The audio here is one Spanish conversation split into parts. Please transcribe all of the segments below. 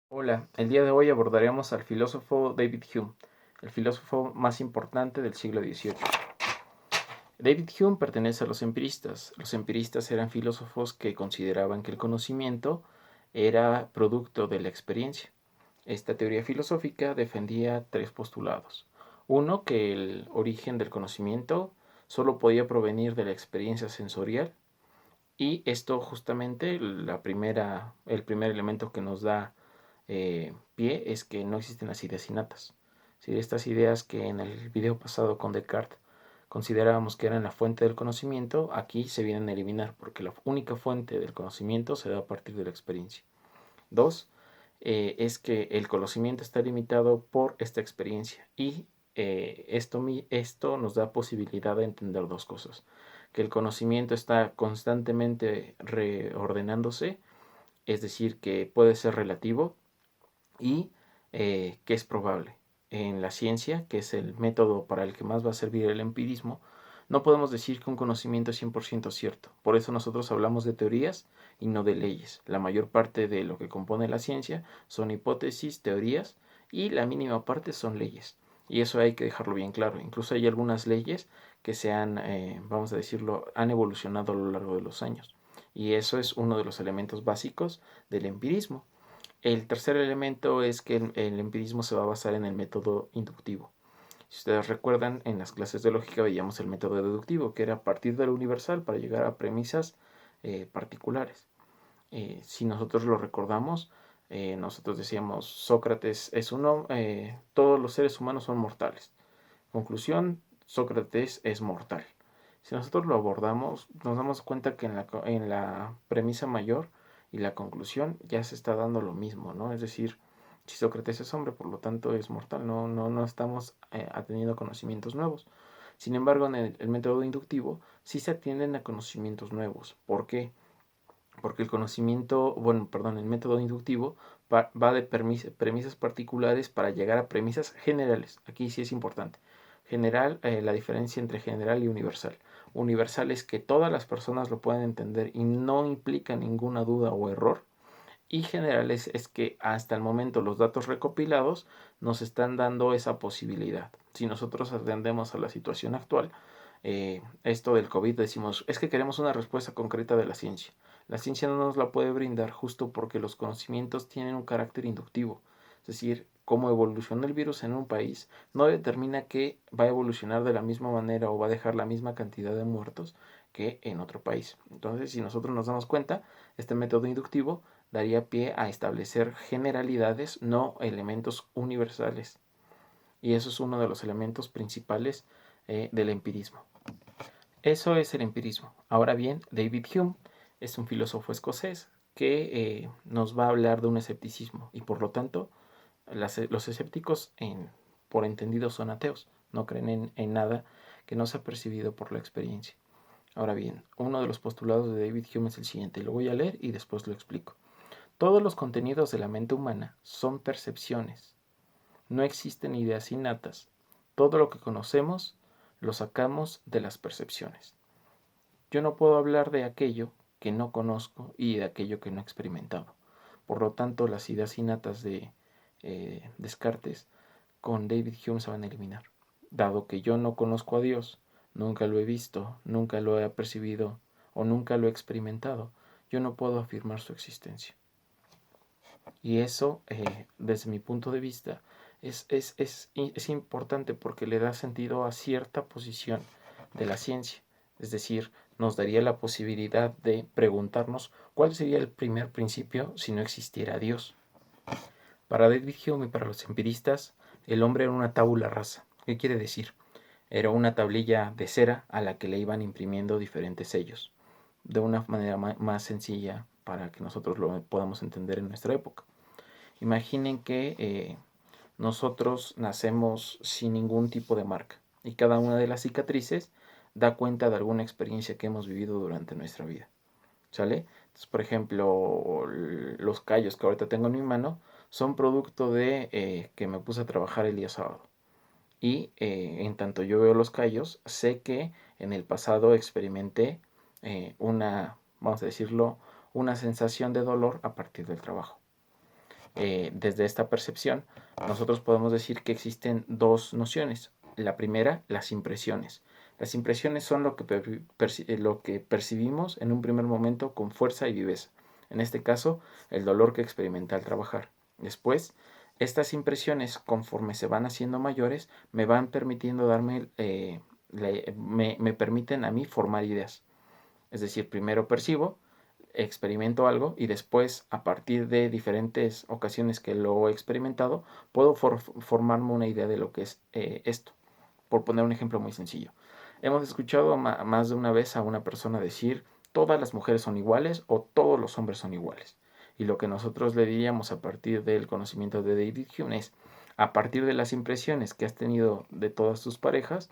Hola, el día de hoy abordaremos al filósofo David Hume, el filósofo más importante del siglo XVIII. David Hume pertenece a los empiristas. Los empiristas eran filósofos que consideraban que el conocimiento era producto de la experiencia. Esta teoría filosófica defendía tres postulados. Uno, que el origen del conocimiento solo podía provenir de la experiencia sensorial, y esto justamente, el primer elemento que nos da pie es que no existen las ideas innatas. Si estas ideas que en el video pasado con Descartes considerábamos que eran la fuente del conocimiento, aquí se vienen a eliminar porque la única fuente del conocimiento se da a partir de la experiencia. Dos, es que el conocimiento está limitado por esta experiencia y esto nos da posibilidad de entender dos cosas: que el conocimiento está constantemente reordenándose, es decir, que puede ser relativo, y que es probable. En la ciencia, que es el método para el que más va a servir el empirismo, no podemos decir que un conocimiento es 100% cierto. Por eso nosotros hablamos de teorías y no de leyes. La mayor parte de lo que compone la ciencia son hipótesis, teorías, y la mínima parte son leyes. Y eso hay que dejarlo bien claro. Incluso hay algunas leyes que vamos a decirlo, han evolucionado a lo largo de los años. Y eso es uno de los elementos básicos del empirismo. El tercer elemento es que el empirismo se va a basar en el método inductivo. Si ustedes recuerdan, en las clases de lógica veíamos el método deductivo, que era a partir de lo universal para llegar a premisas particulares. Si nosotros lo recordamos, nosotros decíamos: Sócrates es todos los seres humanos son mortales. Conclusión: Sócrates es mortal. Si nosotros lo abordamos, nos damos cuenta que en la premisa mayor y la conclusión ya se está dando lo mismo, ¿no? Es decir, si Sócrates es hombre, por lo tanto es mortal, no estamos atendiendo a conocimientos nuevos. Sin embargo, en el método inductivo sí se atienden a conocimientos nuevos. ¿Por qué? Porque el método inductivo va de premisas particulares para llegar a premisas generales. Aquí sí es importante. General, la diferencia entre general y universal. Universal es que todas las personas lo pueden entender y no implica ninguna duda o error. Y general es que hasta el momento los datos recopilados nos están dando esa posibilidad. Si nosotros atendemos a la situación actual, esto del COVID, decimos: es que queremos una respuesta concreta de la ciencia. La ciencia no nos la puede brindar justo porque los conocimientos tienen un carácter inductivo. Es decir, cómo evoluciona el virus en un país no determina que va a evolucionar de la misma manera o va a dejar la misma cantidad de muertos que en otro país. Entonces, si nosotros nos damos cuenta, este método inductivo daría pie a establecer generalidades, no elementos universales. Y eso es uno de los elementos principales del empirismo. Eso es el empirismo. Ahora bien, David Hume es un filósofo escocés que nos va a hablar de un escepticismo, y por lo tanto los escépticos, por entendido, son ateos. No creen en nada que no sea percibido por la experiencia. Ahora bien, uno de los postulados de David Hume es el siguiente. Lo voy a leer y después lo explico. Todos los contenidos de la mente humana son percepciones. No existen ideas innatas. Todo lo que conocemos lo sacamos de las percepciones. Yo no puedo hablar de aquello que no conozco y de aquello que no he experimentado. Por lo tanto, las ideas innatas de Descartes con David Hume se van a eliminar. Dado que yo no conozco a Dios, nunca lo he visto, nunca lo he percibido o nunca lo he experimentado, yo no puedo afirmar su existencia. Y eso, desde mi punto de vista, es importante porque le da sentido a cierta posición de la ciencia. Es decir, nos daría la posibilidad de preguntarnos cuál sería el primer principio si no existiera Dios. Para David Hume y para los empiristas, el hombre era una tabula rasa. ¿Qué quiere decir? Era una tablilla de cera a la que le iban imprimiendo diferentes sellos, de una manera más sencilla para que nosotros lo podamos entender en nuestra época. Imaginen que nosotros nacemos sin ningún tipo de marca y cada una de las cicatrices da cuenta de alguna experiencia que hemos vivido durante nuestra vida. ¿Sale? Entonces, por ejemplo, los callos que ahorita tengo en mi mano son producto de que me puse a trabajar el día sábado. Y en tanto yo veo los callos, sé que en el pasado experimenté vamos a decirlo, una sensación de dolor a partir del trabajo. desde esta percepción, nosotros podemos decir que existen dos nociones. La primera, las impresiones. Las impresiones son lo que percibimos en un primer momento con fuerza y viveza. En este caso, el dolor que experimenta al trabajar. Después, estas impresiones, conforme se van haciendo mayores, me van permitiendo me permiten a mí formar ideas. Es decir, primero percibo, experimento algo y después, a partir de diferentes ocasiones que lo he experimentado, puedo formarme una idea de lo que es esto. Por poner un ejemplo muy sencillo. Hemos escuchado más de una vez a una persona decir todas las mujeres son iguales o todos los hombres son iguales. Y lo que nosotros le diríamos a partir del conocimiento de David Hume es, a partir de las impresiones que has tenido de todas tus parejas,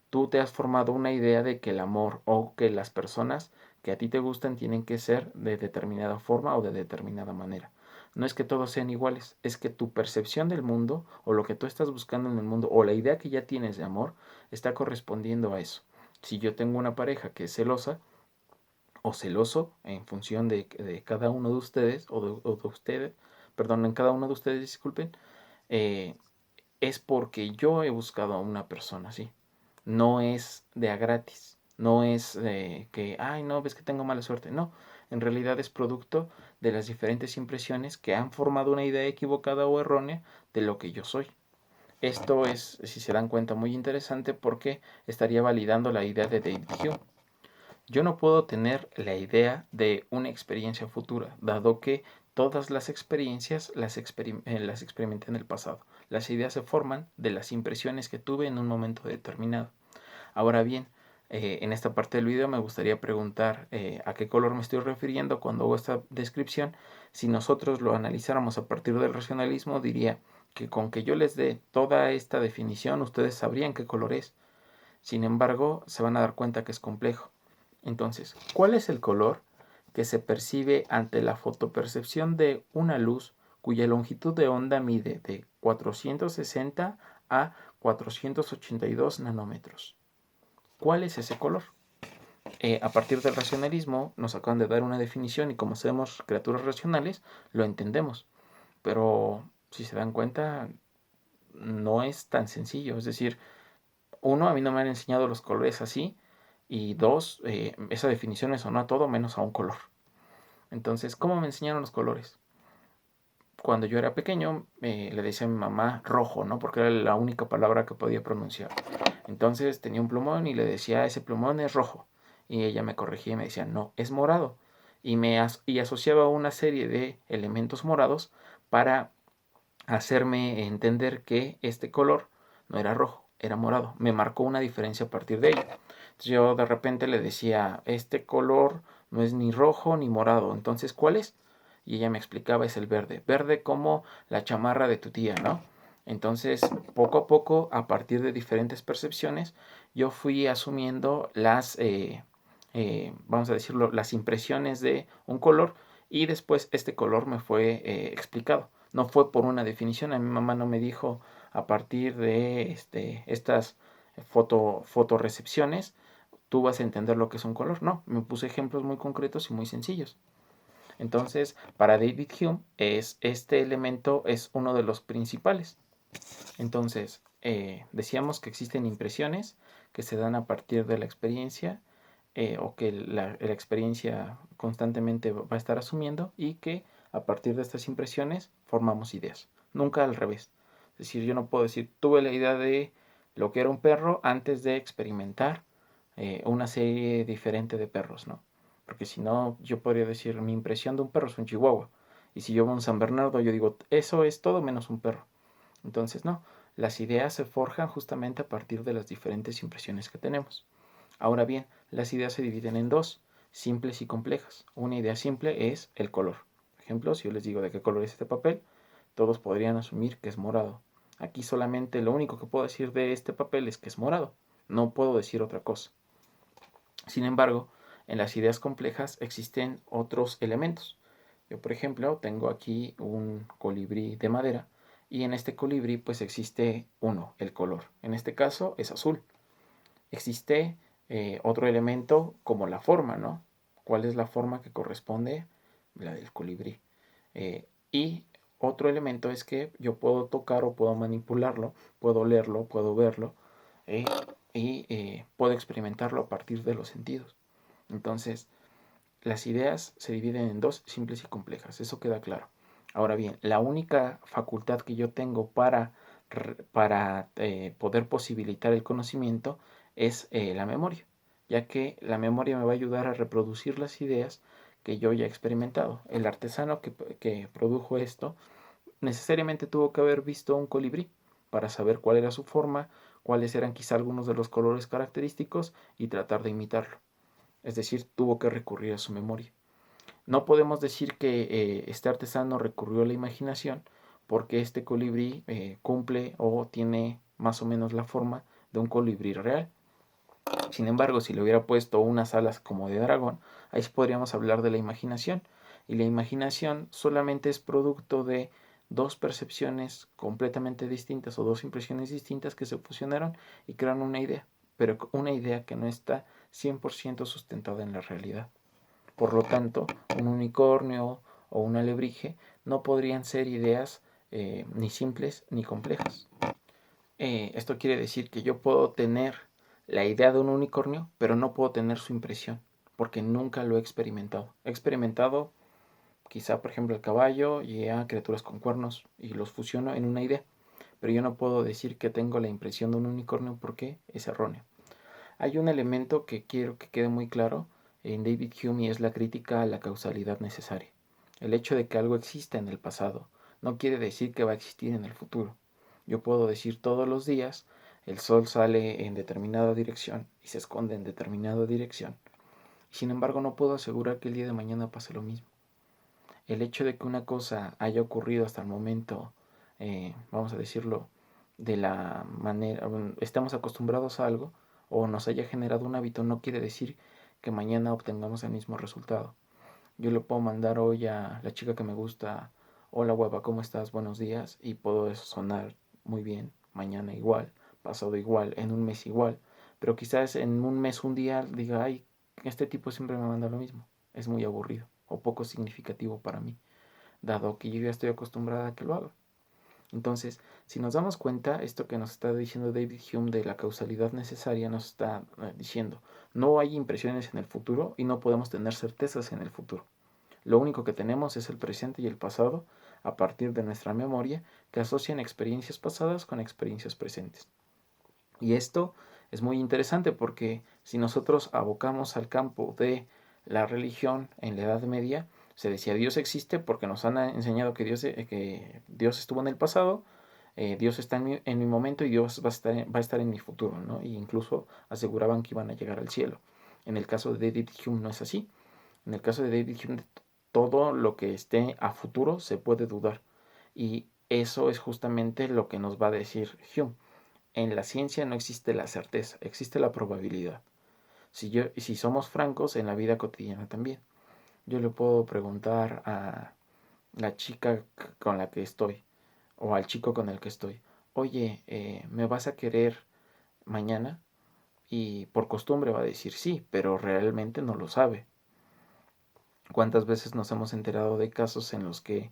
tú te has formado una idea de que el amor o que las personas que a ti te gustan tienen que ser de determinada forma o de determinada manera. No es que todos sean iguales, es que tu percepción del mundo o lo que tú estás buscando en el mundo o la idea que ya tienes de amor está correspondiendo a eso. Si yo tengo una pareja que es celosa o celoso en función de cada uno de ustedes o de ustedes, perdón, en cada uno de ustedes, disculpen, eh, es porque yo he buscado a una persona así. No es de a gratis. No es que, ay, no, ves que tengo mala suerte. No, en realidad es producto de las diferentes impresiones que han formado una idea equivocada o errónea de lo que yo soy. Esto es, si se dan cuenta, muy interesante porque estaría validando la idea de David Hume. Yo no puedo tener la idea de una experiencia futura, dado que todas las experiencias las experimenté en el pasado. Las ideas se forman de las impresiones que tuve en un momento determinado. Ahora bien, en esta parte del video me gustaría preguntar a qué color me estoy refiriendo cuando hago esta descripción. Si nosotros lo analizáramos a partir del racionalismo, diría que con que yo les dé toda esta definición, ustedes sabrían qué color es. Sin embargo, se van a dar cuenta que es complejo. Entonces, ¿cuál es el color que se percibe ante la fotopercepción de una luz cuya longitud de onda mide de 460 a 482 nanómetros? ¿Cuál es ese color? A partir del racionalismo nos acaban de dar una definición y como somos criaturas racionales, lo entendemos. Pero si se dan cuenta, no es tan sencillo. Es decir, uno, a mí no me han enseñado los colores así. Y dos, esa definición me sonó a todo menos a un color. Entonces, ¿cómo me enseñaron los colores? Cuando yo era pequeño, le decía a mi mamá rojo, ¿no? Porque era la única palabra que podía pronunciar. Entonces tenía un plumón y le decía, ese plumón es rojo. Y ella me corregía y me decía, no, es morado. Y asociaba una serie de elementos morados para hacerme entender que este color no era rojo, era morado. Me marcó una diferencia a partir de ello. Entonces yo de repente le decía, este color no es ni rojo ni morado, entonces ¿cuál es? Y ella me explicaba, es el verde. Verde como la chamarra de tu tía, ¿no? Entonces, poco a poco, a partir de diferentes percepciones, yo fui asumiendo vamos a decirlo, las impresiones de un color y después este color me fue explicado. No fue por una definición, a mi mamá no me dijo a partir de estas fotorecepciones, tú vas a entender lo que es un color. No, me puse ejemplos muy concretos y muy sencillos. Entonces, para David Hume, este elemento es uno de los principales. Entonces, decíamos que existen impresiones que se dan a partir de la experiencia o que la experiencia constantemente va a estar asumiendo y que a partir de estas impresiones formamos ideas. Nunca al revés. Es decir, yo no puedo decir, tuve la idea de lo que era un perro antes de experimentar una serie diferente de perros, ¿no? Porque si no, yo podría decir, mi impresión de un perro es un chihuahua. Y si yo veo un San Bernardo, yo digo, eso es todo menos un perro. Entonces, no, las ideas se forjan justamente a partir de las diferentes impresiones que tenemos. Ahora bien, las ideas se dividen en dos, simples y complejas. Una idea simple es el color. Por ejemplo, si yo les digo de qué color es este papel, todos podrían asumir que es morado. Aquí solamente lo único que puedo decir de este papel es que es morado. No puedo decir otra cosa. Sin embargo, en las ideas complejas existen otros elementos. Yo, por ejemplo, tengo aquí un colibrí de madera y en este colibrí pues existe el color. En este caso es azul. Existe otro elemento como la forma, ¿no? ¿Cuál es la forma que corresponde? La del colibrí. Y Otro elemento es que yo puedo tocar o puedo manipularlo, puedo leerlo, puedo verlo eh, y puedo experimentarlo a partir de los sentidos. Entonces, las ideas se dividen en dos, simples y complejas, eso queda claro. Ahora bien, la única facultad que yo tengo para poder posibilitar el conocimiento es la memoria, ya que la memoria me va a ayudar a reproducir las ideas que yo ya he experimentado. El artesano que produjo esto necesariamente tuvo que haber visto un colibrí para saber cuál era su forma, cuáles eran quizá algunos de los colores característicos y tratar de imitarlo. Es decir, tuvo que recurrir a su memoria. No podemos decir que este artesano recurrió a la imaginación porque este colibrí cumple o tiene más o menos la forma de un colibrí real. Sin embargo, si le hubiera puesto unas alas como de dragón, ahí podríamos hablar de la imaginación. Y la imaginación solamente es producto de dos percepciones completamente distintas o dos impresiones distintas que se fusionaron y crearon una idea, pero una idea que no está 100% sustentada en la realidad. Por lo tanto, un unicornio o un alebrije no podrían ser ideas ni simples ni complejas. Esto quiere decir que yo puedo tener la idea de un unicornio, pero no puedo tener su impresión, porque nunca lo he experimentado. He experimentado quizá, por ejemplo, el caballo y a criaturas con cuernos y los fusiono en una idea, pero yo no puedo decir que tengo la impresión de un unicornio porque es erróneo. Hay un elemento que quiero que quede muy claro en David Hume y es la crítica a la causalidad necesaria. El hecho de que algo exista en el pasado no quiere decir que va a existir en el futuro. Yo puedo decir todos los días el sol sale en determinada dirección y se esconde en determinada dirección. Sin embargo, no puedo asegurar que el día de mañana pase lo mismo. El hecho de que una cosa haya ocurrido hasta el momento, vamos a decirlo, de la manera, estamos acostumbrados a algo o nos haya generado un hábito, no quiere decir que mañana obtengamos el mismo resultado. Yo le puedo mandar hoy a la chica que me gusta, hola guapa, ¿cómo estás? Buenos días, y puedo sonar muy bien, mañana igual, pasado igual, en un mes igual, pero quizás en un mes, un día diga, ay, este tipo siempre me manda lo mismo, es muy aburrido o poco significativo para mí, dado que yo ya estoy acostumbrada a que lo haga. Entonces, si nos damos cuenta, esto que nos está diciendo David Hume de la causalidad necesaria nos está diciendo, no hay impresiones en el futuro y no podemos tener certezas en el futuro. Lo único que tenemos es el presente y el pasado a partir de nuestra memoria que asocian experiencias pasadas con experiencias presentes. Y esto es muy interesante porque si nosotros abocamos al campo de la religión en la Edad Media, se decía Dios existe porque nos han enseñado que Dios estuvo en el pasado, Dios está en mi momento y Dios va a estar en mi futuro, ¿no? Y incluso aseguraban que iban a llegar al cielo. En el caso de David Hume no es así. En el caso de David Hume, todo lo que esté a futuro se puede dudar. Y eso es justamente lo que nos va a decir Hume. En la ciencia no existe la certeza, existe la probabilidad. Si somos francos, en la vida cotidiana también. Yo le puedo preguntar a la chica con la que estoy o al chico con el que estoy, oye, ¿me vas a querer mañana? Y por costumbre va a decir sí, pero realmente no lo sabe. ¿Cuántas veces nos hemos enterado de casos en los que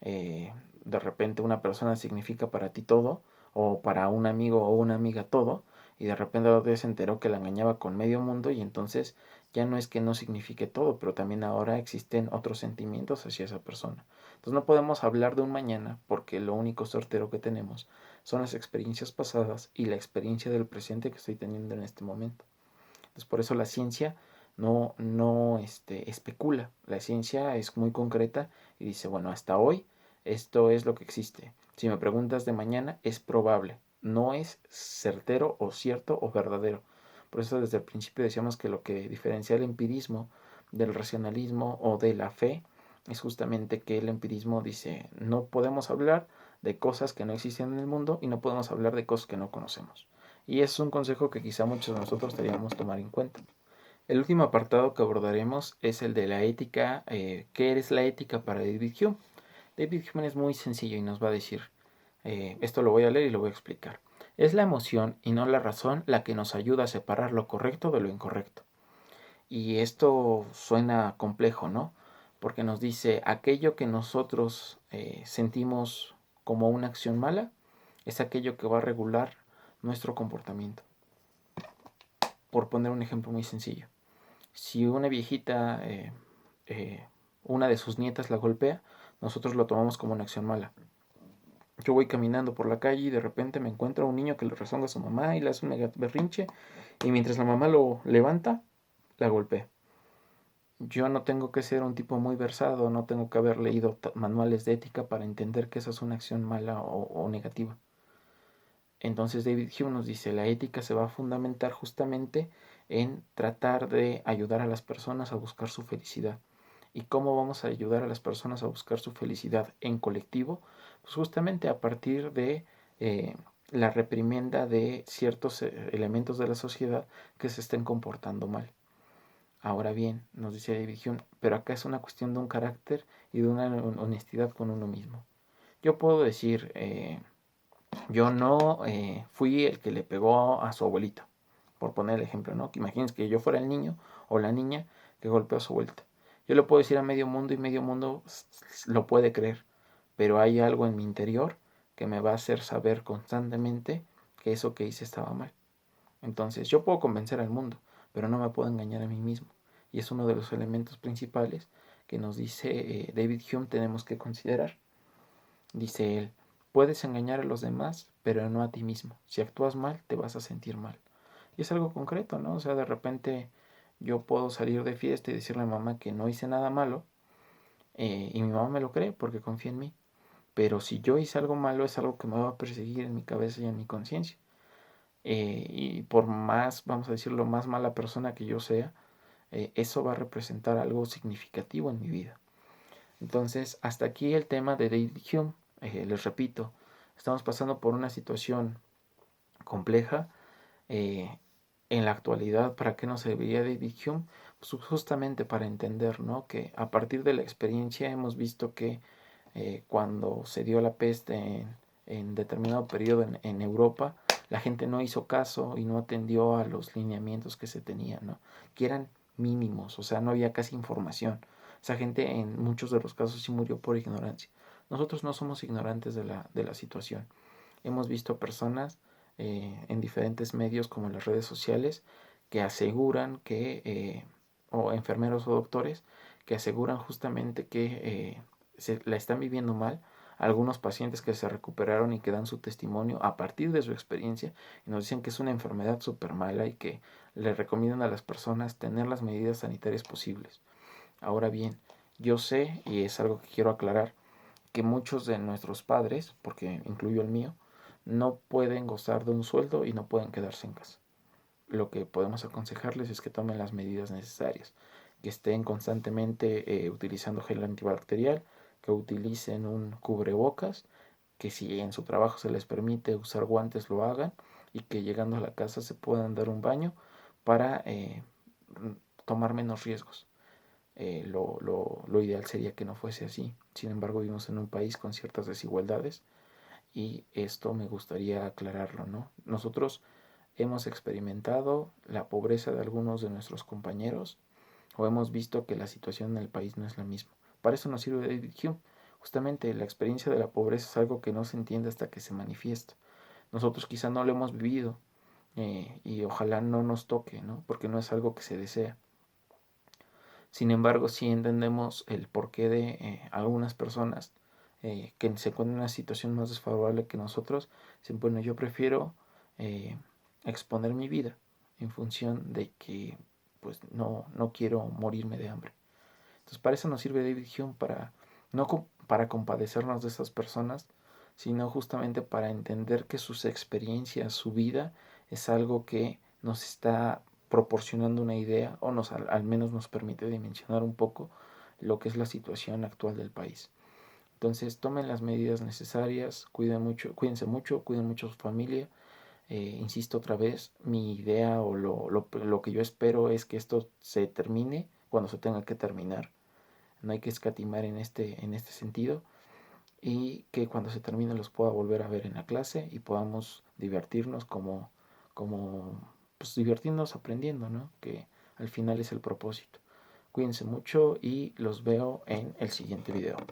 de repente una persona significa para ti todo, o para un amigo o una amiga todo, y de repente otro día se enteró que la engañaba con medio mundo y entonces ya no es que no signifique todo, pero también ahora existen otros sentimientos hacia esa persona. Entonces no podemos hablar de un mañana porque lo único certero que tenemos son las experiencias pasadas y la experiencia del presente que estoy teniendo en este momento. Entonces por eso la ciencia no especula. La ciencia es muy concreta y dice, bueno, hasta hoy esto es lo que existe. Si me preguntas de mañana, es probable. No es certero o cierto o verdadero. Por eso desde el principio decíamos que lo que diferencia el empirismo del racionalismo o de la fe es justamente que el empirismo dice, no podemos hablar de cosas que no existen en el mundo y no podemos hablar de cosas que no conocemos. Y es un consejo que quizá muchos de nosotros deberíamos tomar en cuenta. El último apartado que abordaremos es el de la ética. ¿Qué es la ética para David Hume? David Hume es muy sencillo y nos va a decir, esto lo voy a leer y lo voy a explicar. Es la emoción y no la razón la que nos ayuda a separar lo correcto de lo incorrecto. Y esto suena complejo, ¿no? porque nos dice aquello que nosotros sentimos como una acción mala es aquello que va a regular nuestro comportamiento. Por poner un ejemplo muy sencillo, si una viejita, una de sus nietas la golpea, nosotros lo tomamos como una acción mala. Yo voy caminando por la calle y de repente me encuentro a un niño que le rezonga a su mamá y le hace un mega berrinche, y mientras la mamá lo levanta, la golpea. Yo no tengo que ser un tipo muy versado, no tengo que haber leído manuales de ética para entender que esa es una acción mala o negativa. Entonces David Hume nos dice, la ética se va a fundamentar justamente en tratar de ayudar a las personas a buscar su felicidad. ¿Y cómo vamos a ayudar a las personas a buscar su felicidad en colectivo? Pues justamente a partir de la reprimenda de ciertos elementos de la sociedad que se estén comportando mal. Ahora bien, nos dice David Hume, pero acá es una cuestión de un carácter y de una honestidad con uno mismo. Yo puedo decir, yo no fui el que le pegó a su abuelita, por poner el ejemplo, ¿no? Que imagínense que yo fuera el niño o la niña que golpeó a su abuelita. Yo lo puedo decir a medio mundo y medio mundo lo puede creer, pero hay algo en mi interior que me va a hacer saber constantemente que eso que hice estaba mal. Entonces yo puedo convencer al mundo, pero no me puedo engañar a mí mismo. Y es uno de los elementos principales que nos dice David Hume tenemos que considerar. Dice él, puedes engañar a los demás, pero no a ti mismo. Si actúas mal, te vas a sentir mal. Y es algo concreto, ¿no? O sea, de repente yo puedo salir de fiesta y decirle a mi mamá que no hice nada malo, y mi mamá me lo cree porque confía en mí. Pero si yo hice algo malo, es algo que me va a perseguir en mi cabeza y en mi conciencia. Y por más, vamos a decirlo, más mala persona que yo sea, eso va a representar algo significativo en mi vida. Entonces, hasta aquí el tema de David Hume. Les repito, estamos pasando por una situación compleja. Eh, en la actualidad, ¿para qué nos serviría David Hume? Pues justamente para entender, ¿no? Que a partir de la experiencia hemos visto que cuando se dio la peste en determinado periodo en Europa, la gente no hizo caso y no atendió a los lineamientos que se tenían, ¿no? Que eran mínimos, o sea, no había casi información. Esa gente en muchos de los casos sí murió por ignorancia. Nosotros no somos ignorantes de la situación. Hemos visto personas en diferentes medios como en las redes sociales que aseguran que, o enfermeros o doctores, que aseguran justamente que se la están viviendo mal. Algunos pacientes que se recuperaron y que dan su testimonio a partir de su experiencia y nos dicen que es una enfermedad súper mala y que le recomiendan a las personas tener las medidas sanitarias posibles. Ahora bien, yo sé, y es algo que quiero aclarar, que muchos de nuestros padres, porque incluyo el mío, no pueden gozar de un sueldo y no pueden quedarse en casa. Lo que podemos aconsejarles es que tomen las medidas necesarias, que estén constantemente utilizando gel antibacterial, que utilicen un cubrebocas, que si en su trabajo se les permite usar guantes lo hagan y que llegando a la casa se puedan dar un baño para tomar menos riesgos. Lo ideal sería que no fuese así. Sin embargo, vivimos en un país con ciertas desigualdades y esto me gustaría aclararlo, ¿no? Nosotros hemos experimentado la pobreza de algunos de nuestros compañeros o hemos visto que la situación en el país no es la misma. Para eso nos sirve David Hume. Justamente la experiencia de la pobreza es algo que no se entiende hasta que se manifiesta. Nosotros quizá no lo hemos vivido y ojalá no nos toque, ¿no? Porque no es algo que se desea. Sin embargo, sí entendemos el porqué de algunas personas que se encuentran en una situación más desfavorable que nosotros. Dicen, bueno, yo prefiero eh, exponer mi vida en función de que pues no quiero morirme de hambre. Entonces, para eso nos sirve David Hume, para no para compadecernos de esas personas, sino justamente para entender que sus experiencias, su vida, es algo que nos está proporcionando una idea o al menos nos permite dimensionar un poco lo que es la situación actual del país. Entonces tomen las medidas necesarias, cuídense mucho, cuiden mucho a su familia. Insisto otra vez, mi idea o lo que yo espero es que esto se termine cuando se tenga que terminar. No hay que escatimar en este sentido y que cuando se termine los pueda volver a ver en la clase y podamos divertirnos como pues divertirnos aprendiendo, ¿no? Que al final es el propósito. Cuídense mucho y los veo en el siguiente video.